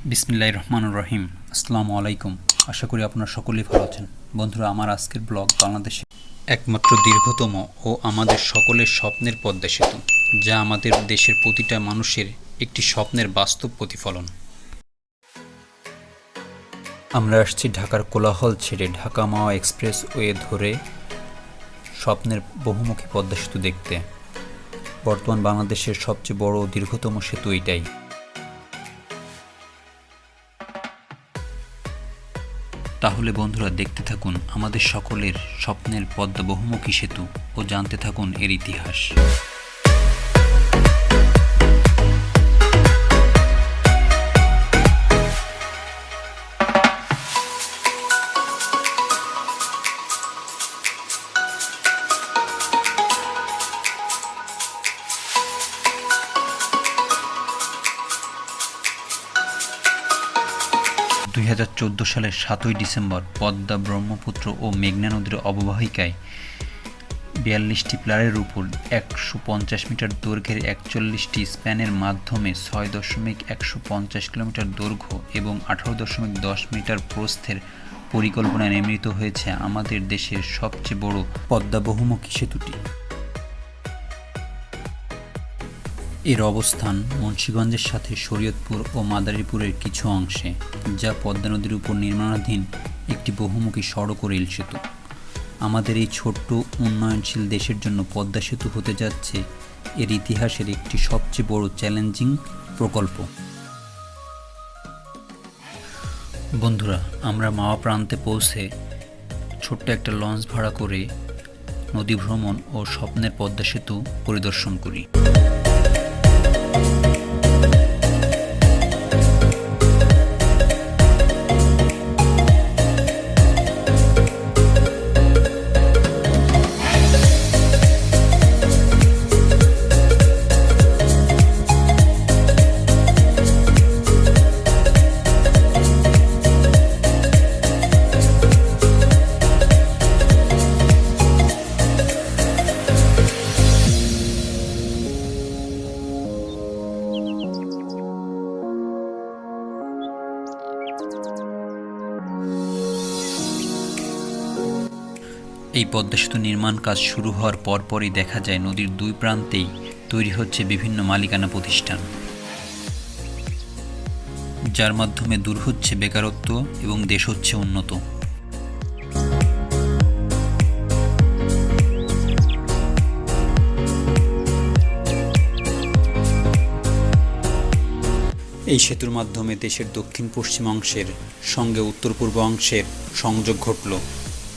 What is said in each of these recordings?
বিসমিল্লাহির রহমানির রহিম। আসসালামু আলাইকুম। আশা করি আপনারা সকলেই ভালো আছেন। বন্ধুরা, আমার আজকের ব্লগ বাংলাদেশে একমাত্র দীর্ঘতম ও আমাদের সকলের স্বপ্নের পদ্মা সেতু, যা আমাদের দেশের প্রতিটা মানুষের একটি স্বপ্নের বাস্তব প্রতিফলন। আমরা আসছি ঢাকার কোলাহল ছেড়ে ঢাকা মাওয়া এক্সপ্রেস ওয়ে ধরে স্বপ্নের বহুমুখী পদ্মা সেতু দেখতে। বর্তমান বাংলাদেশের সবচেয়ে বড় ও দীর্ঘতম সেতু এটাই। তাহলে বন্ধুরা, দেখতে থাকুন আমাদের সকলের স্বপ্নের পদ্মা বহুমুখী সেতু ও জানতে থাকুন এর ইতিহাস। 2014 সালের 7ই ডিসেম্বর পদ্মা, ব্রহ্মপুত্র ও মেঘনা নদীর অববাহিকায় 42টি পিলারের উপর 150 মিটার দৈর্ঘ্যের 41টি স্প্যানের মাধ্যমে 6.150 কিলোমিটার দৈর্ঘ্য এবং 18.10 মিটার প্রস্থের পরিকল্পনায় নির্মিত হয়েছে আমাদের দেশের সবচেয়ে বড় পদ্মা বহুমুখী সেতুটি। এর অবস্থান মুন্সিগঞ্জের সাথে শরীয়তপুর ও মাদারীপুরের কিছু অংশে, যা পদ্মা নদীর উপর নির্মাণাধীন একটি বহুমুখী সড়ক ও রেল সেতু। আমাদের এই ছোট্ট উন্নয়নশীল দেশের জন্য পদ্মা সেতু হতে যাচ্ছে এর ইতিহাসের একটি সবচেয়ে বড় চ্যালেঞ্জিং প্রকল্প। বন্ধুরা, আমরা মাওয়া প্রান্তে পৌঁছে ছোট্ট একটা লঞ্চ ভাড়া করে নদী ভ্রমণ ও স্বপ্নের পদ্মা সেতু পরিদর্শন করি। এই পদ্মা সেতু নির্মাণ কাজ শুরু হওয়ার পরপরই দেখা যায় নদীর দুই প্রান্তেই তৈরি হচ্ছে বিভিন্ন মালিকানা প্রতিষ্ঠান, যার মাধ্যমে দূর হচ্ছে বেকারত্ব এবং দেশ হচ্ছে উন্নত। এই সেতুর মাধ্যমে দেশের দক্ষিণ পশ্চিম অংশের সঙ্গে উত্তর পূর্ব অংশের সংযোগ ঘটল,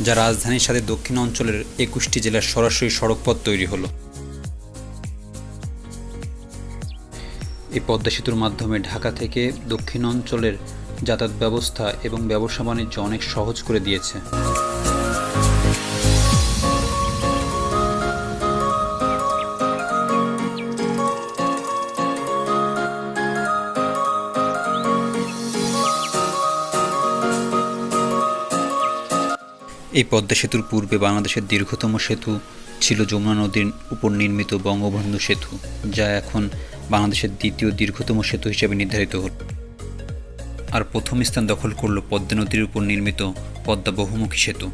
যা রাজধানীর সাথে দক্ষিণ অঞ্চলের 21টি জেলার সরাসরি সড়কপথ তৈরি হলো। এই পদ্মা সেতুর মাধ্যমে ঢাকা থেকে দক্ষিণ অঞ্চলের যাতায়াত ব্যবস্থা এবং ব্যবসা বাণিজ্য অনেক সহজ করে দিয়েছে। এই পদ্মা সেতুর পূর্বে বাংলাদেশের দীর্ঘতম সেতু ছিল যমুনা নদীর উপর নির্মিত বঙ্গবন্ধু সেতু, যা এখন বাংলাদেশের দ্বিতীয় দীর্ঘতম সেতু হিসেবে নির্ধারিত হল। আর প্রথম স্থান দখল করল পদ্মা নদীর উপর নির্মিত পদ্মা বহুমুখী সেতু।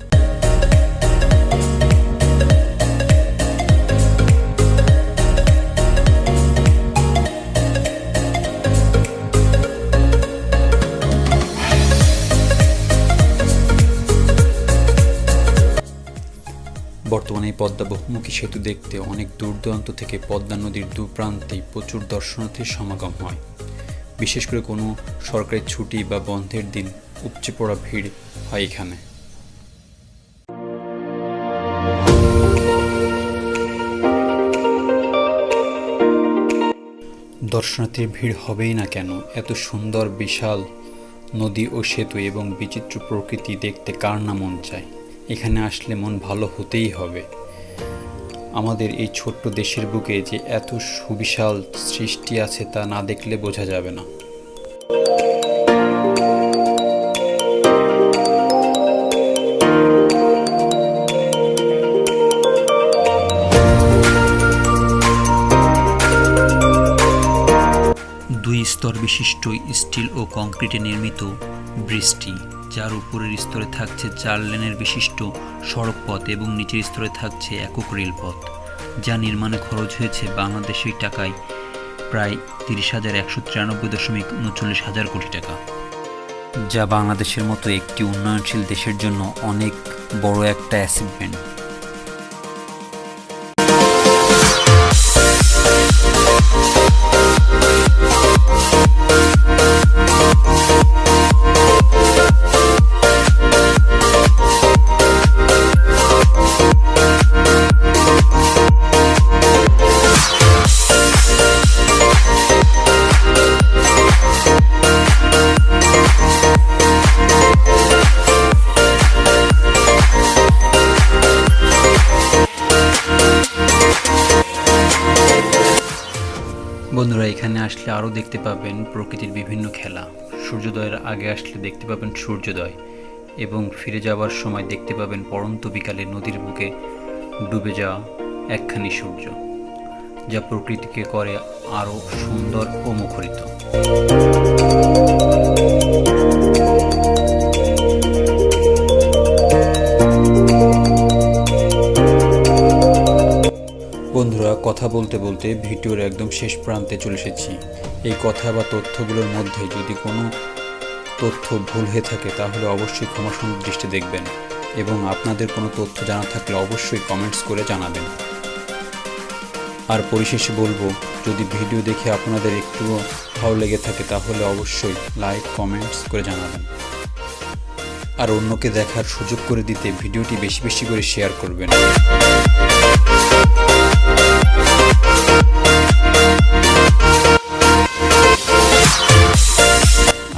বর্তমানে এই পদ্মা বহুমুখী সেতু দেখতে অনেক দূর দূরান্ত থেকে পদ্মা নদীর দু প্রান্তেই প্রচুর দর্শনার্থীর সমাগম হয়। বিশেষ করে কোনো সরকারি ছুটি বা বন্ধের দিন উপচে পড়া ভিড় হয় এখানে। দর্শনার্থীর ভিড় হবেই না কেন? এত সুন্দর বিশাল নদী ও সেতু এবং বিচিত্র প্রকৃতি দেখতে কার না মন চায়? এখানে আসলে মন ভালো হতেই হবে। আমাদের এই ছোট্ট দেশের বুকে যে এত সুবিশাল সৃষ্টি আছে তা না দেখলে বোঝা যাবে না। স্তর বিশিষ্ট স্টিল ও কংক্রিটে নির্মিত ব্রিজটি, যার উপরের স্তরে থাকছে 4 লেনের বিশিষ্ট সড়কপথ এবং নিচের স্তরে থাকছে একক রেলপথ, যা নির্মাণে খরচ হয়েছে বাংলাদেশি টাকায় প্রায় 30,193.39 কোটি টাকা, যা বাংলাদেশের মতো একটি উন্নয়নশীল দেশের জন্য অনেক বড় একটা অ্যাচিভমেন্ট। বন্ধুরা, এখানে আসলে আরও দেখতে পাবেন প্রকৃতির বিভিন্ন খেলা। সূর্যোদয়ের আগে আসলে দেখতে পাবেন সূর্যোদয়, এবং ফিরে যাওয়ার সময় দেখতে পাবেন পড়ন্ত বিকালে নদীর বুকে ডুবে যাওয়া একখানি সূর্য, যা প্রকৃতিকে করে আরও সুন্দর ও মুখরিত। বন্ধুরা, কথা বলতে বলতে ভিডিওর একদম শেষ প্রান্তে চলে এসেছি। এই কথা বা তথ্যগুলোর মধ্যে যদি কোনো তথ্য ভুল হয়ে থাকে তাহলে অবশ্যই ক্ষমাসুন্দর দৃষ্টি দেখবেন, এবং আপনাদের কোনো তথ্য জানা থাকলে অবশ্যই কমেন্টস করে জানাবেন। আর পরিশেষে বলবো, যদি ভিডিও দেখে আপনাদের একটুও ভালো লেগে থাকে তাহলে অবশ্যই লাইক কমেন্টস করে জানাবেন, আর অন্যকে দেখার সুযোগ করে দিতে ভিডিওটি বেশি বেশি করে শেয়ার করবেন।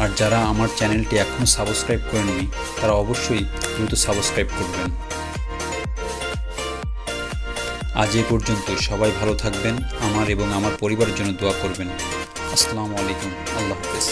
আর যারা আমার চ্যানেলটি এখনও সাবস্ক্রাইব করেননি তারা অবশ্যই কিন্তু সাবস্ক্রাইব করবেন। আজ এ পর্যন্ত, সবাই ভালো থাকবেন, আমার এবং আমার পরিবারের জন্য দোয়া করবেন। আসসালামু আলাইকুম, আল্লাহ হাফেজ।